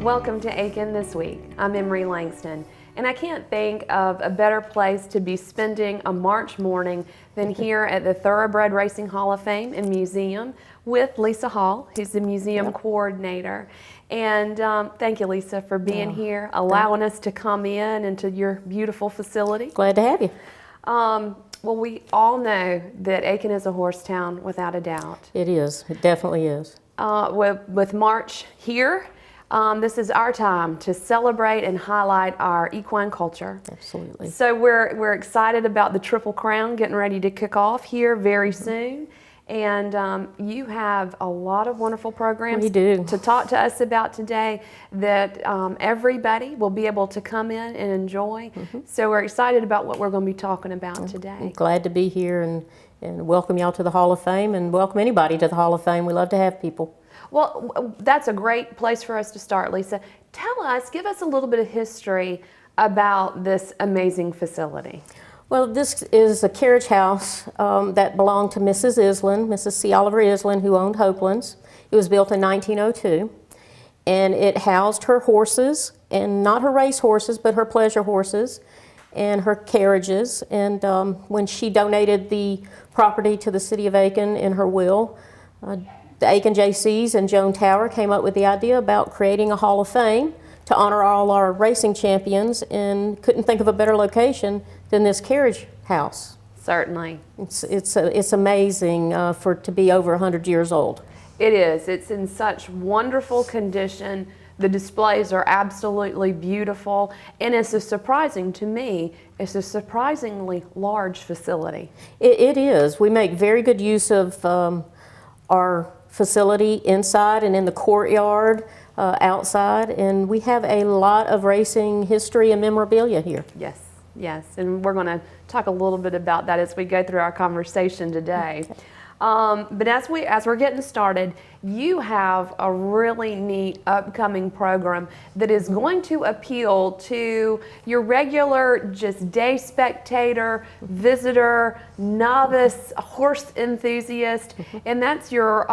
Welcome to Aiken This Week. I'm Emery Langston, and I can't think of a better place to be spending a March morning than here at the Thoroughbred Racing Hall of Fame and Museum with Lisa Hall, who's the museum coordinator. And thank you, Lisa, for being here, allowing us to come in into your beautiful facility. Glad to have you. Well, we all know that Aiken is a horse town, without a doubt. It is. It definitely is. With March here, this is our time to celebrate and highlight our equine culture. Absolutely. So we're excited about the Triple Crown getting ready to kick off here very soon. And you have a lot of wonderful programs to talk to us about today that everybody will be able to come in and enjoy. So we're excited about what we're going to be talking about today. I'm glad to be here and welcome y'all to the Hall of Fame and welcome anybody to the Hall of Fame. We love to have people. Well, that's a great place for us to start, Lisa. Give us a little bit of history about this amazing facility. Well, this is a carriage house that belonged to Mrs. Island, Mrs. C. Oliver Island, who owned Hopelands. It was built in 1902, and it housed her horses, and not her race horses, but her pleasure horses, and her carriages. And when she donated the property to the city of Aiken in her will, the Aiken JCs and Joan Tower came up with the idea about creating a Hall of Fame to honor all our racing champions, and couldn't think of a better location than this carriage house. Certainly. It's amazing to be over 100 years old. It is. It's in such wonderful condition. The displays are absolutely beautiful, and it's a surprisingly large facility. It is. We make very good use of our facility inside and in the courtyard, outside, and we have a lot of racing history and memorabilia here. Yes, yes, and we're going to talk a little bit about that as we go through our conversation today. Okay. But as we're getting started, you have a really neat upcoming program that is going to appeal to your regular just day spectator, visitor, novice, horse enthusiast, and that's your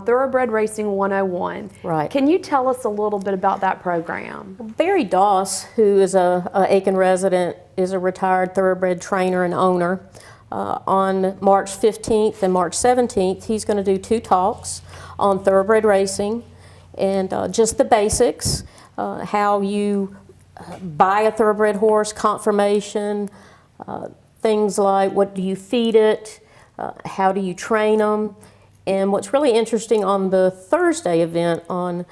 Thoroughbred Racing 101. Right. Can you tell us a little bit about that program? Barry Doss, who is a Aiken resident, is a retired Thoroughbred trainer and owner. On March 15th and March 17th, he's going to do 2 talks on Thoroughbred racing and just the basics, how you buy a Thoroughbred horse, conformation, things like what do you feed it, how do you train them. And what's really interesting on the Thursday event on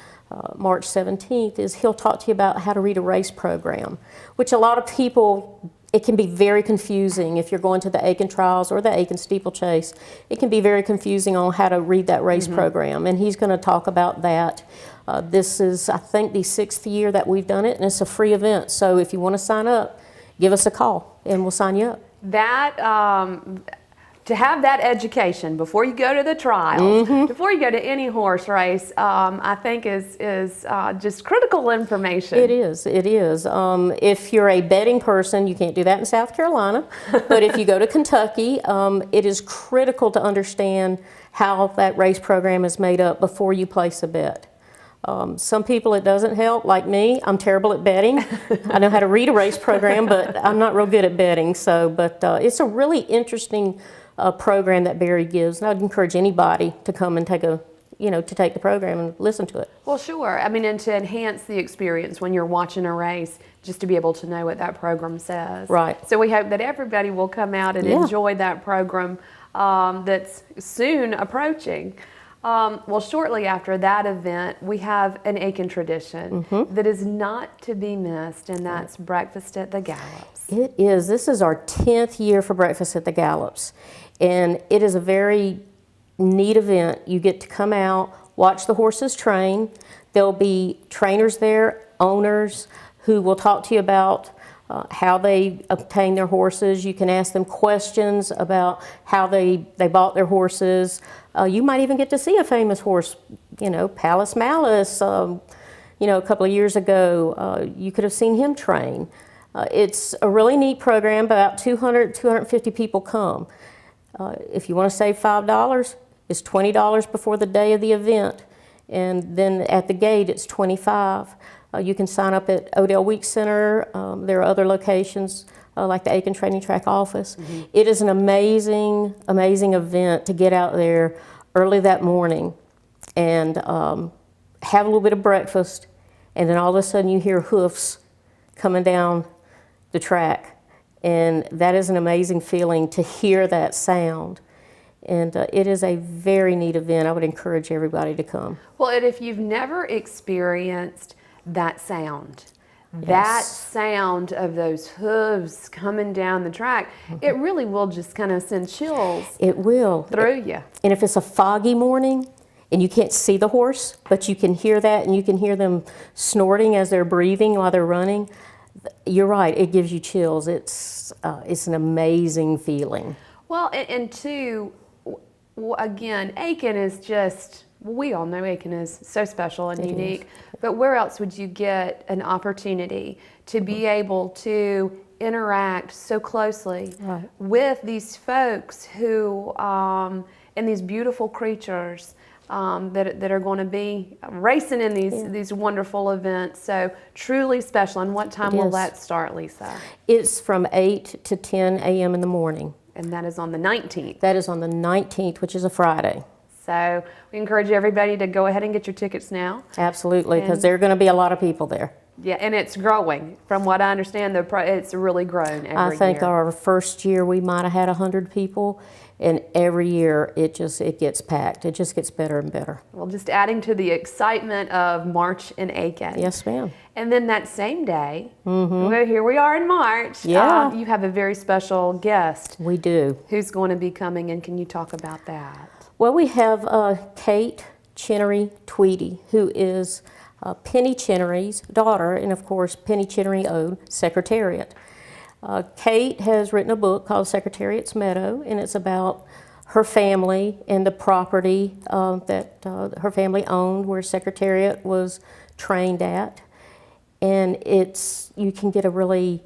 March 17th is he'll talk to you about how to read a race program, which a lot of people, it can be very confusing if you're going to the Aiken Trials or the Aiken Steeplechase. It can be very confusing on how to read that race program, and he's going to talk about that. This is, I think, the 6th year that we've done it, and it's a free event. So if you want to sign up, give us a call, and we'll sign you up. To have that education before you go to the trials, before you go to any horse race, I think is just critical information. It is. It is. If you're a betting person, you can't do that in South Carolina. But if you go to Kentucky, it is critical to understand how that race program is made up before you place a bet. Some people it doesn't help, like me. I'm terrible at betting. I know how to read a race program, but I'm not real good at betting. But it's a really interesting program that Barry gives, and I'd encourage anybody to come and take the program and listen to it. Well, sure. I mean, and to enhance the experience when you're watching a race, just to be able to know what that program says. Right. So we hope that everybody will come out and enjoy that program that's soon approaching. Well, shortly after that event, we have an Aiken tradition that is not to be missed, and that's Breakfast at the Gallops. It is. This is our 10th year for Breakfast at the Gallops, and it is a very neat event. You get to come out, watch the horses train. There'll be trainers there, owners, who will talk to you about how they obtain their horses. You can ask them questions about how they bought their horses. You might even get to see a famous horse, Palace Malice. A couple of years ago, you could have seen him train. It's a really neat program. About 250 people come. If you want to save $5, it's $20 before the day of the event. And then at the gate, it's $25. You can sign up at Odell Week Center. There are other locations like the Aiken Training Track office. It is an amazing, amazing event to get out there early that morning and have a little bit of breakfast, and then all of a sudden you hear hoofs coming down the track. And that is an amazing feeling to hear that sound. And it is a very neat event. I would encourage everybody to come. Well, and if you've never experienced that sound, that sound of those hooves coming down the track, it really will just kind of send chills. It will. Through you. And if it's a foggy morning and you can't see the horse, but you can hear that and you can hear them snorting as they're breathing while they're running, you're right, it gives you chills. It's an amazing feeling. Well, and two, again, Aiken is just, we all know Aiken is so special and unique, but where else would you get an opportunity to be able to interact so closely with these folks who, and these beautiful creatures that are going to be racing in these wonderful events. So truly special. And what time will that start, Lisa? It's from 8 to 10 a.m. in the morning. And that is on the 19th. That is on the 19th, which is a Friday. So we encourage everybody to go ahead and get your tickets now. Absolutely, because there are going to be a lot of people there. Yeah, and it's growing. From what I understand, it's really grown every year. I think our first year we might have had 100 people, and every year it gets packed. It just gets better and better. Well, just adding to the excitement of March in Aiken. Yes, ma'am. And then that same day, well, here we are in March. Yeah. You have a very special guest. We do. Who's going to be coming, and can you talk about that? Well, we have Kate Chinnery Tweedy, who is Penny Chinnery's daughter, and of course Penny Chinnery owned Secretariat. Kate has written a book called Secretariat's Meadow, and it's about her family and the property that her family owned where Secretariat was trained at. And you can get a really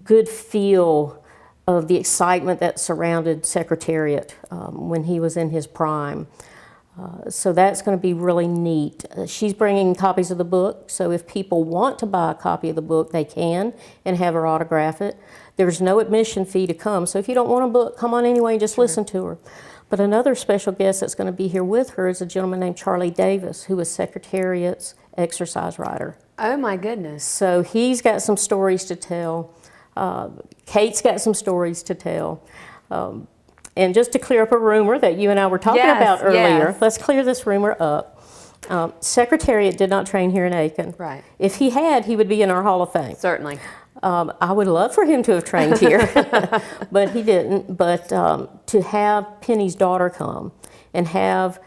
good feel of the excitement that surrounded Secretariat when he was in his prime. So that's going to be really neat. She's bringing copies of the book, so if people want to buy a copy of the book, they can and have her autograph it. There's no admission fee to come, so if you don't want a book, come on anyway and just listen to her. But another special guest that's going to be here with her is a gentleman named Charlie Davis, who is Secretariat's exercise rider. Oh my goodness. So he's got some stories to tell. Kate's got some stories to tell. And just to clear up a rumor that you and I were talking about earlier, let's clear this rumor up. Secretariat did not train here in Aiken. Right. If he had, he would be in our Hall of Fame. Certainly. I would love for him to have trained here, but he didn't. But to have Penny's daughter come and have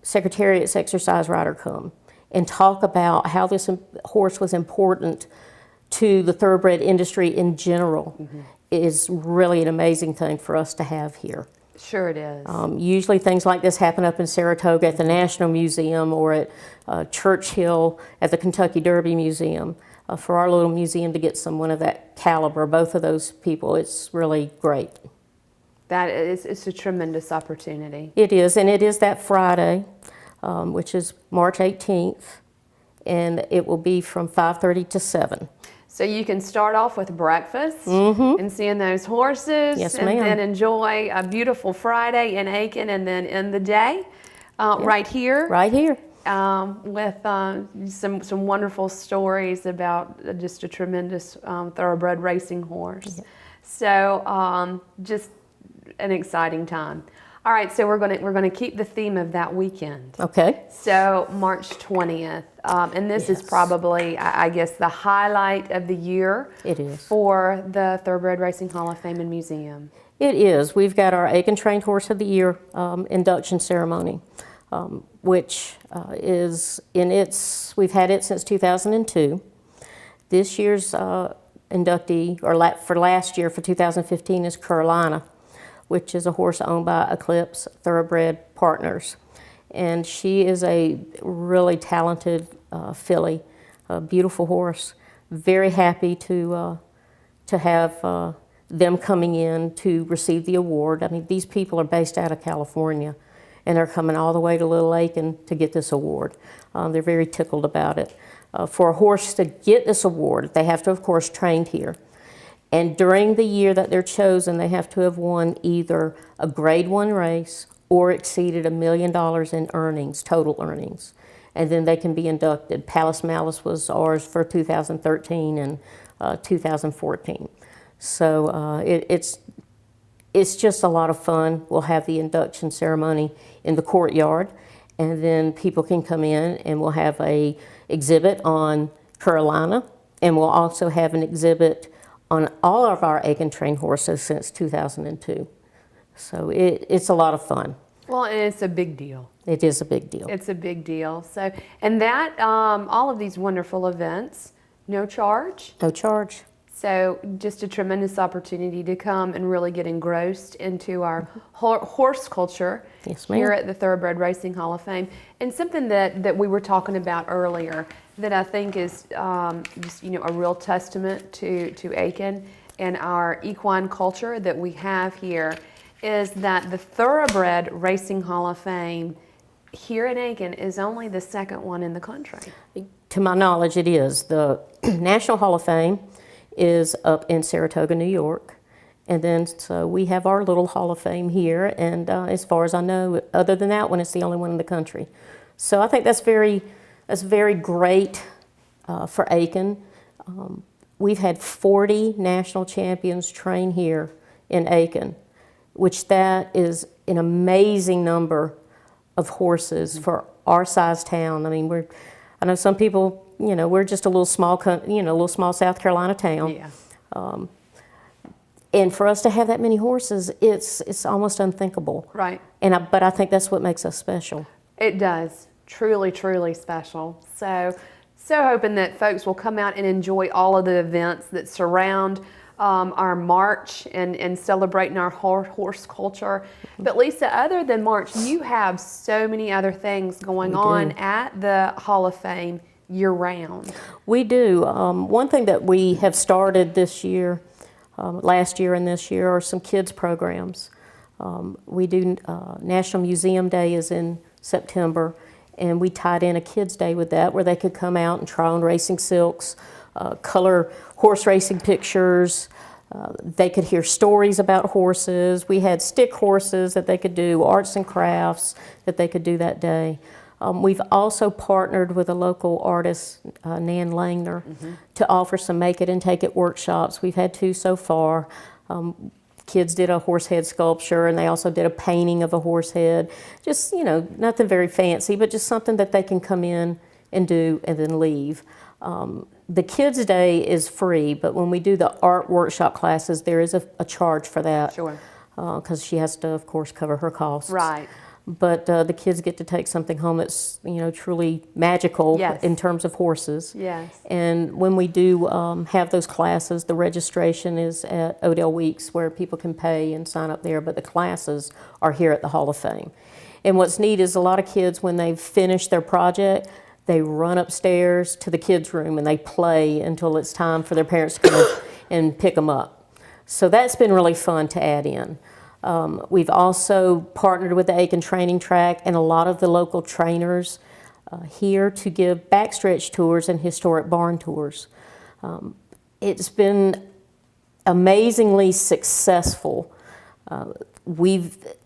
Secretariat's exercise rider come and talk about how this horse was important to the thoroughbred industry in general is really an amazing thing for us to have here. Sure it is. Usually things like this happen up in Saratoga at the National Museum or at Churchill at the Kentucky Derby Museum. For our little museum to get someone of that caliber, both of those people, it's really great. It's a tremendous opportunity. It is, and it is that Friday, which is March 18th, and it will be from 5:30 to 7. So you can start off with breakfast and seeing those horses, yes, and then enjoy a beautiful Friday in Aiken, and then end the day right here. Right here. With some wonderful stories about just a tremendous thoroughbred racing horse. Yeah. So just an exciting time. All right, so we're gonna keep the theme of that weekend. Okay. So March 20th, and this is probably, I guess, the highlight of the year. It is. For the Thoroughbred Racing Hall of Fame and Museum. It is. We've got our Aiken Trained Horse of the Year induction ceremony, which is we've had it since 2002. This year's inductee, or for last year, for 2015, is Carolina, which is a horse owned by Eclipse Thoroughbred Partners. And she is a really talented filly, a beautiful horse. Very happy to have them coming in to receive the award. I mean, these people are based out of California, and they're coming all the way to Little Aiken to get this award. They're very tickled about it. For a horse to get this award, they have to, of course, trained here. And during the year that they're chosen, they have to have won either a Grade 1 race or exceeded $1 million in earnings, total earnings. And then they can be inducted. Palace Malice was ours for 2013 and 2014. So it's just a lot of fun. We'll have the induction ceremony in the courtyard, and then people can come in and we'll have a exhibit on Carolina, and we'll also have an exhibit on all of our Aiken trained horses since 2002. So it's a lot of fun. Well, and it's a big deal. It is a big deal. It's a big deal. So, and that, all of these wonderful events, no charge. No charge. So just a tremendous opportunity to come and really get engrossed into our horse culture here at the Thoroughbred Racing Hall of Fame. And something that we were talking about earlier that I think is just, a real testament to Aiken and our equine culture that we have here is that the Thoroughbred Racing Hall of Fame here in Aiken is only the second one in the country. To my knowledge, it is. The National Hall of Fame is up in Saratoga, New York. And then, so we have our little Hall of Fame here, and as far as I know, other than that one, it's the only one in the country. So I think that's very great for Aiken. We've had 40 national champions train here in Aiken, which that is an amazing number of horses for our size town. I mean, I know some people, we're just a little small, little small South Carolina town. Yeah. And for us to have that many horses, it's almost unthinkable. Right. But I think that's what makes us special. It does. Truly, truly special. So hoping that folks will come out and enjoy all of the events that surround our March and celebrating our horse culture. But Lisa, other than March, you have so many other things going on at the Hall of Fame year-round. We do. One thing that we have started this year, last year and this year, are some kids programs. We do National Museum Day is in September, and we tied in a Kids Day with that where they could come out and try on racing silks, color horse racing pictures. They could hear stories about horses. We had stick horses that they could do, arts and crafts that they could do that day. We've also partnered with a local artist, Nan Langner, to offer some make it and take it workshops. We've had 2 so far. Kids did a horse head sculpture, and they also did a painting of a horse head. Just, nothing very fancy, but just something that they can come in and do and then leave. The Kids Day is free, but when we do the art workshop classes, there is a charge for that. Sure. Because she has to, of course, cover her costs. Right. But the kids get to take something home that's, truly magical in terms of horses. Yes. And when we do have those classes, the registration is at Odell Weeks, where people can pay and sign up there, but the classes are here at the Hall of Fame. And what's neat is a lot of kids, when they've finished their project, they run upstairs to the kids' room and they play until it's time for their parents to come and pick them up. So that's been really fun to add in. We've also partnered with the Aiken Training Track and a lot of the local trainers here to give backstretch tours and historic barn tours. It's been amazingly successful. A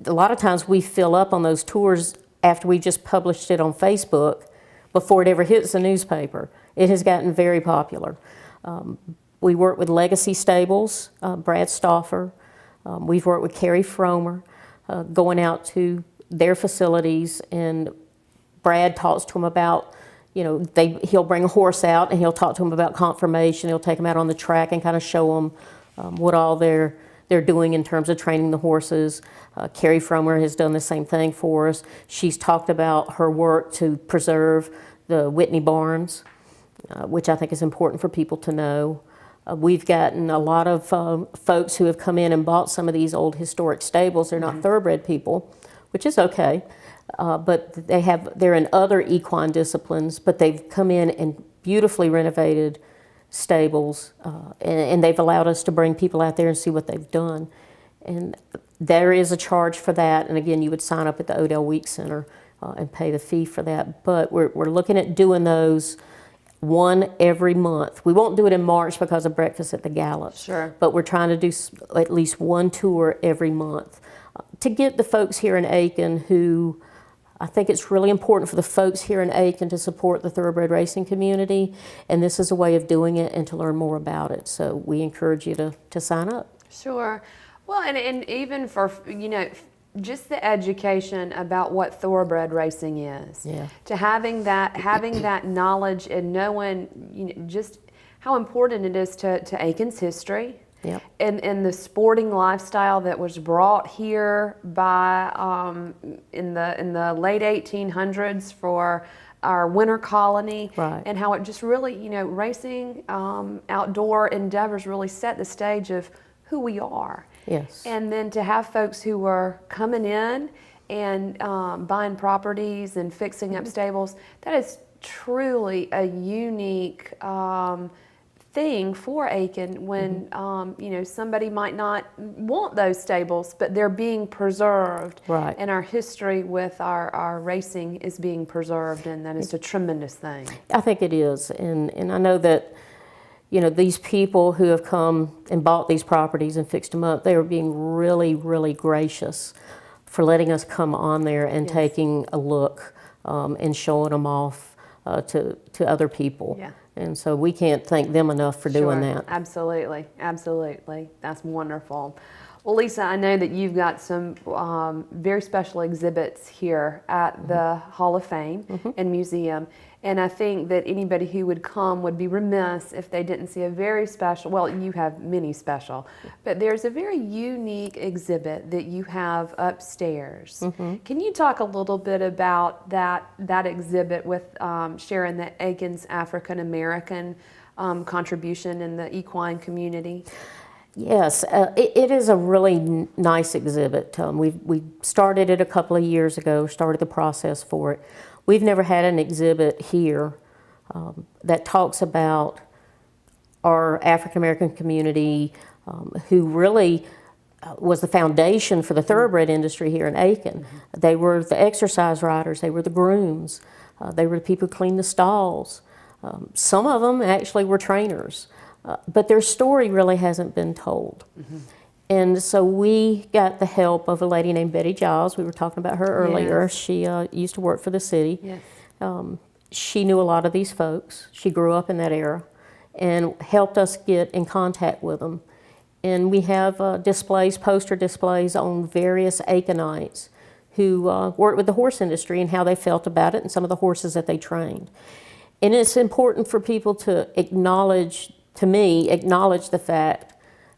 lot of times we fill up on those tours after we just published it on Facebook before it ever hits the newspaper. It has gotten very popular. We work with Legacy Stables, Brad Stauffer. We've worked with Carrie Fromer, going out to their facilities, and Brad talks to them about, he'll bring a horse out and he'll talk to them about conformation. He'll take them out on the track and kind of show them what all they're doing in terms of training the horses. Carrie Fromer has done the same thing for us. She's talked about her work to preserve the Whitney barns, which I think is important for people to know. We've gotten a lot of folks who have come in and bought some of these old historic stables. They're not thoroughbred people, which is okay, but they're in other equine disciplines, but they've come in and beautifully renovated stables, and they've allowed us to bring people out there and see what they've done. And there is a charge for that, and again, you would sign up at the Odell Week Center and pay the fee for that. But we're looking at doing those one every month. We won't do it in March because of breakfast at the Gallops. Sure. But we're trying to do at least one tour every month to get the folks here in Aiken who, I think it's really important for the folks here in Aiken to support the thoroughbred racing community, and this is a way of doing it and to learn more about it. So we encourage you to sign up. Sure. Well, and even for, just the education about what thoroughbred racing is. Yeah. To having that knowledge and knowing, just how important it is to Aiken's history. Yep. And the sporting lifestyle that was brought here by in the late 1800s for our winter colony, Right. and how it just really, racing outdoor endeavors really set the stage of who we are. Yes. And then to have folks who were coming in and buying properties and fixing up stables, that is truly a unique thing for Aiken when somebody might not want those stables, but they're being preserved. Right. And our history with our racing is being preserved, and that is a tremendous thing. I think it is, and I know that these people who have come and bought these properties and fixed them up, they are being really, really gracious for letting us come on there and Yes. taking a look and showing them off to other people. Yeah. And so we can't thank them enough for doing Sure. that. Absolutely, absolutely. That's wonderful. Well, Lisa, I know that you've got some very special exhibits here at the Hall of Fame and Museum, and I think that anybody who would come would be remiss if they didn't see a very special, well, you have many special, but there's a very unique exhibit that you have upstairs. Can you talk a little bit about that exhibit with sharing the Aiken's African American contribution in the equine community? Yes, it is a really nice exhibit. We started it a couple of years ago, started the process for it. We've never had an exhibit here that talks about our African American community who really was the foundation for the thoroughbred industry here in Aiken. They were the exercise riders, they were the grooms, they were the people who cleaned the stalls. Some of them actually were trainers. But their story really hasn't been told. And so we got the help of a lady named Betty Giles. We were talking about her earlier. Yes. She used to work for the city. Yes. She knew a lot of these folks. She grew up in that era and helped us get in contact with them. And we have displays, poster displays on various Aikenites who worked with the horse industry and how they felt about it and some of the horses that they trained. And it's important for people to acknowledge the fact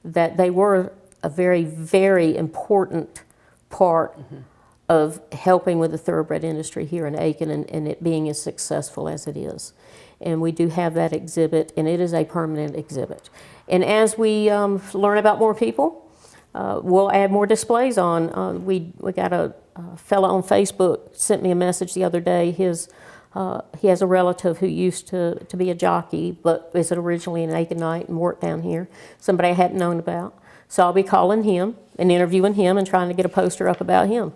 that they were a very, very important part of helping with the thoroughbred industry here in Aiken and it being as successful as it is. And we do have that exhibit, and it is a permanent exhibit. And as we learn about more people, we'll add more displays on. We got a fellow on Facebook sent me a message the other day. He has a relative who used to be a jockey, but is originally an Aikenite and worked down here, somebody I hadn't known about. So I'll be calling him and interviewing him and trying to get a poster up about him.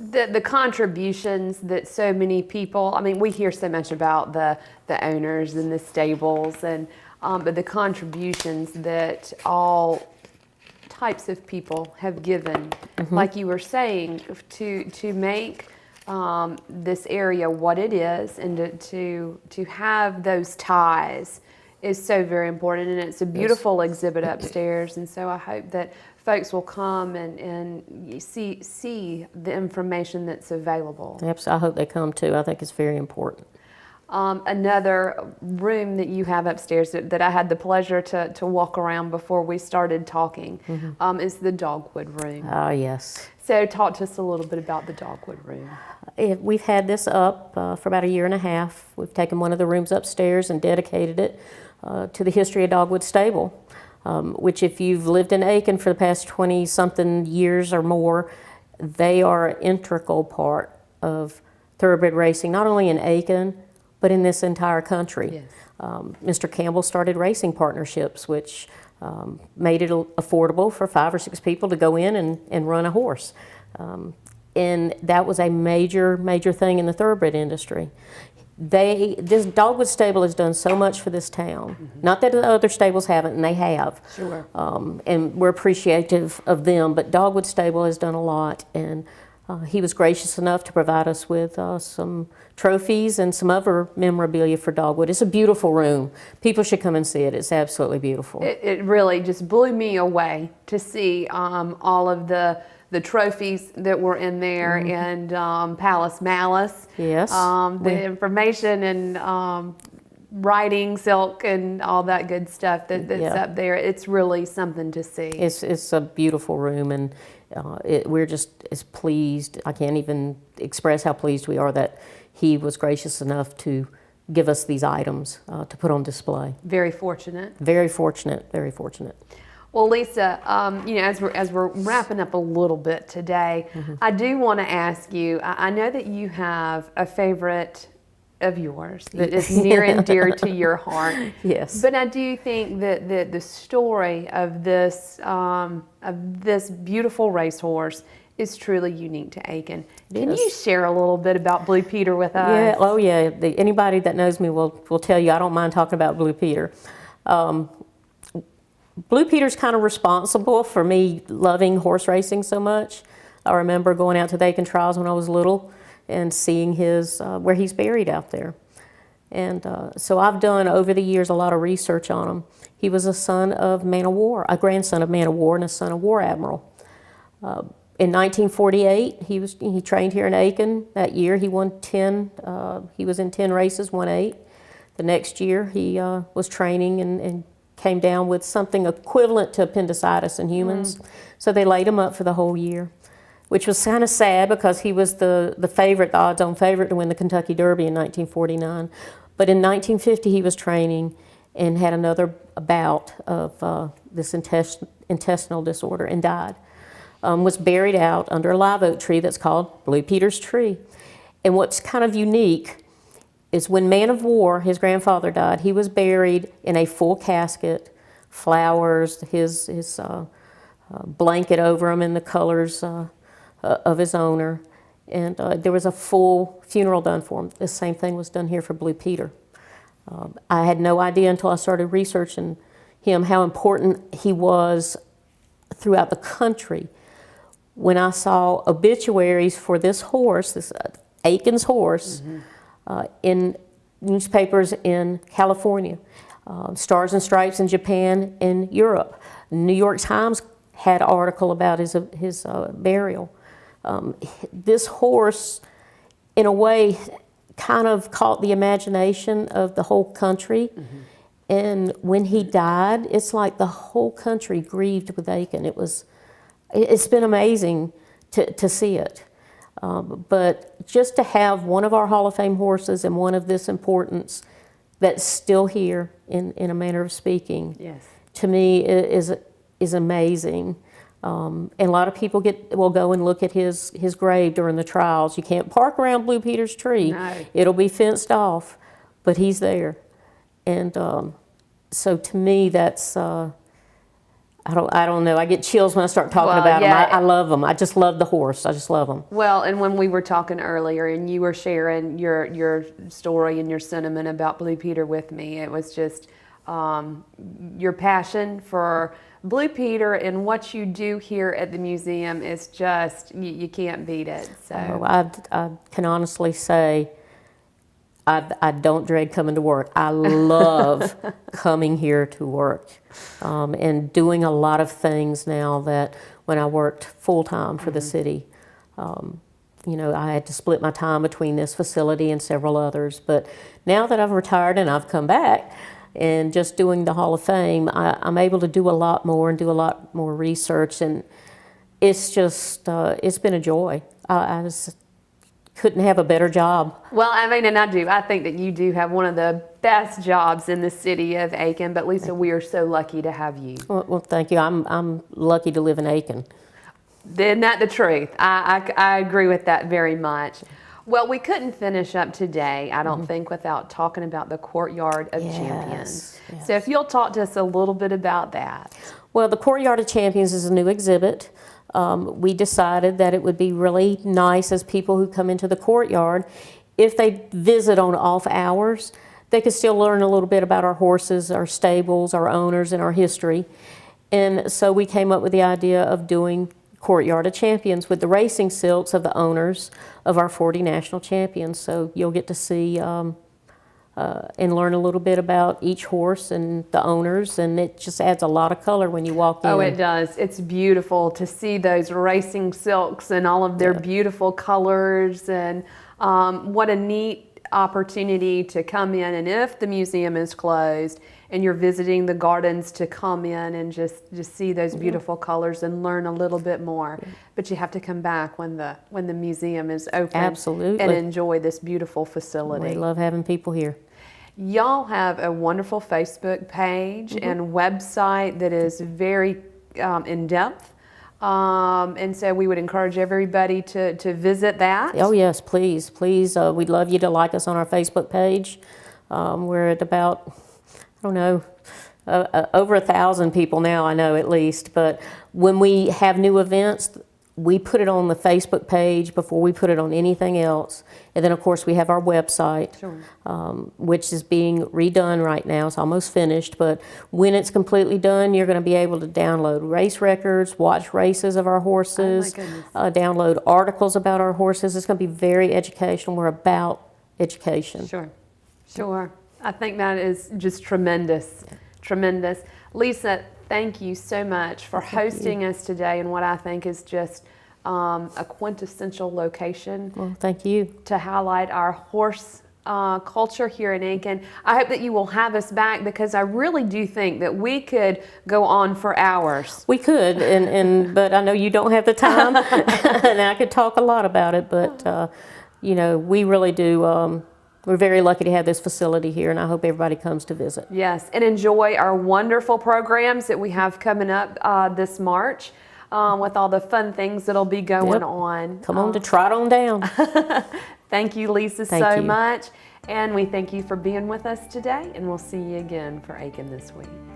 The contributions that so many people, I mean, we hear so much about the owners and the stables, and but the contributions that all types of people have given, like you were saying, to make this area what it is, and to have those ties is so very important, and it's a beautiful exhibit upstairs. And so I hope that folks will come and see the information that's available. Yep, I hope they come too. I think it's very important. Another room that you have upstairs that I had the pleasure to walk around before we started talking is the dogwood room. Ah, yes. So talk to us a little bit about the dogwood room. We've had this up for about a year and a half. We've taken one of the rooms upstairs and dedicated it to the history of Dogwood Stable, which if you've lived in Aiken for the past 20-something years or more, they are an integral part of thoroughbred racing, not only in Aiken, but in this entire country. Yes. Mr. Campbell started racing partnerships, which made it affordable for 5 or 6 people to go in and run a horse. And that was a major, major thing in the thoroughbred industry. this Dogwood Stable has done so much for this town. Not that the other stables haven't, and they have. Sure. And we're appreciative of them, but Dogwood Stable has done a lot, and he was gracious enough to provide us with some trophies and some other memorabilia for Dogwood. It's a beautiful room. People should come and see it. It's absolutely beautiful. It really just blew me away to see all of the trophies that were in there, and Palace Malice. Yes. The information and writing, silk, and all that good stuff that's up there. It's really something to see. It's a beautiful room, and we're just as pleased. I can't even express how pleased we are that he was gracious enough to give us these items to put on display. Very fortunate. Very fortunate, very fortunate. Well, Lisa, as we're wrapping up a little bit today, I do want to ask you, I know that you have a favorite of yours that is near and dear to your heart. Yes. But I do think that the story of this beautiful racehorse is truly unique to Aiken. Can you share a little bit about Blue Peter with us? Yeah. Oh, yeah. Anybody that knows me will tell you I don't mind talking about Blue Peter. Blue Peter's kind of responsible for me loving horse racing so much. I remember going out to the Aiken trials when I was little and seeing where he's buried out there. And so I've done over the years a lot of research on him. He was a son of man of war, a grandson of man of war, and a son of war admiral. In 1948, he trained here in Aiken. That year he won 10. He was in 10 races, won 8. The next year he was training and came down with something equivalent to appendicitis in humans. So they laid him up for the whole year, which was kind of sad because he was the favorite, the odds-on favorite to win the Kentucky Derby in 1949. But in 1950 he was training and had another bout of this intestinal disorder and died. Was buried out under a live oak tree that's called Blue Peter's tree. And what's kind of unique is when Man of War, his grandfather, died, he was buried in a full casket, flowers, his blanket over him in the colors of his owner, and there was a full funeral done for him. The same thing was done here for Blue Peter. I had no idea until I started researching him how important he was throughout the country. When I saw obituaries for this horse, this Aiken's horse, in newspapers in California, Stars and Stripes in Japan and Europe. New York Times had an article about his burial. This horse, in a way, kind of caught the imagination of the whole country. And when he died, it's like the whole country grieved with Aiken. It's been amazing to see it. But just to have one of our Hall of Fame horses and one of this importance that's still here, in a manner of speaking, Yes. to me is amazing. And a lot of people will go and look at his grave during the trials. You can't park around Blue Peter's tree. No. It'll be fenced off, but he's there. And so to me, that's I don't know. I get chills when I start talking about him. I love him. I just love the horse. I just love him. Well, and when we were talking earlier and you were sharing your story and your sentiment about Blue Peter with me, it was just your passion for Blue Peter and what you do here at the museum is just, you can't beat it. So I can honestly say I don't dread coming to work. I love coming here to work and doing a lot of things now that when I worked full-time for the city, I had to split my time between this facility and several others. But now that I've retired and I've come back and just doing the Hall of Fame, I'm able to do a lot more and do a lot more research. And it's just, it's been a joy. I just couldn't have a better job. Well, I mean, and I think that you do have one of the best jobs in the city of Aiken, but Lisa, we are so lucky to have you. Well, thank you. I'm lucky to live in Aiken. Isn't that the truth? I agree with that very much. Well, we couldn't finish up today, I don't think, without talking about the Courtyard of Champions. Yes. So if you'll talk to us a little bit about that. Well, the Courtyard of Champions is a new exhibit. We decided that it would be really nice as people who come into the courtyard if they visit on off hours, they could still learn a little bit about our horses, our stables, our owners, and our history. And so we came up with the idea of doing Courtyard of Champions with the racing silks of the owners of our 40 national champions. So you'll get to see and learn a little bit about each horse and the owners, and it just adds a lot of color when you walk in. Oh, it does. It's beautiful to see those racing silks and all of their beautiful colors, and what a neat opportunity to come in, and if the museum is closed and you're visiting the gardens, to come in and just see those beautiful colors and learn a little bit more. But you have to come back when the museum is open. Absolutely. And enjoy this beautiful facility. We love having people here. Y'all have a wonderful Facebook page and website that is very in-depth. And so we would encourage everybody to visit that. Oh yes, please, please. We'd love you to like us on our Facebook page. We're at about, I don't know, over 1,000 people now, I know at least. But when we have new events, we put it on the Facebook page before we put it on anything else. And then, of course, we have our website, which is being redone right now. It's almost finished. But when it's completely done, you're going to be able to download race records, watch races of our horses, download articles about our horses. It's going to be very educational. We're about education. Sure. I think that is just tremendous. Tremendous. Lisa, thank you so much for hosting us today in what I think is just a quintessential location. Well, thank you. To highlight our horse culture here in Aiken. I hope that you will have us back, because I really do think that we could go on for hours. We could, but I know you don't have the time, and I could talk a lot about it, but you know, we really do. We're very lucky to have this facility here, and I hope everybody comes to visit. Yes, and enjoy our wonderful programs that we have coming up this March, with all the fun things that'll be going on. Come on to trot on down. Thank you, Lisa, so much. And we thank you for being with us today, and we'll see you again for Aiken This Week.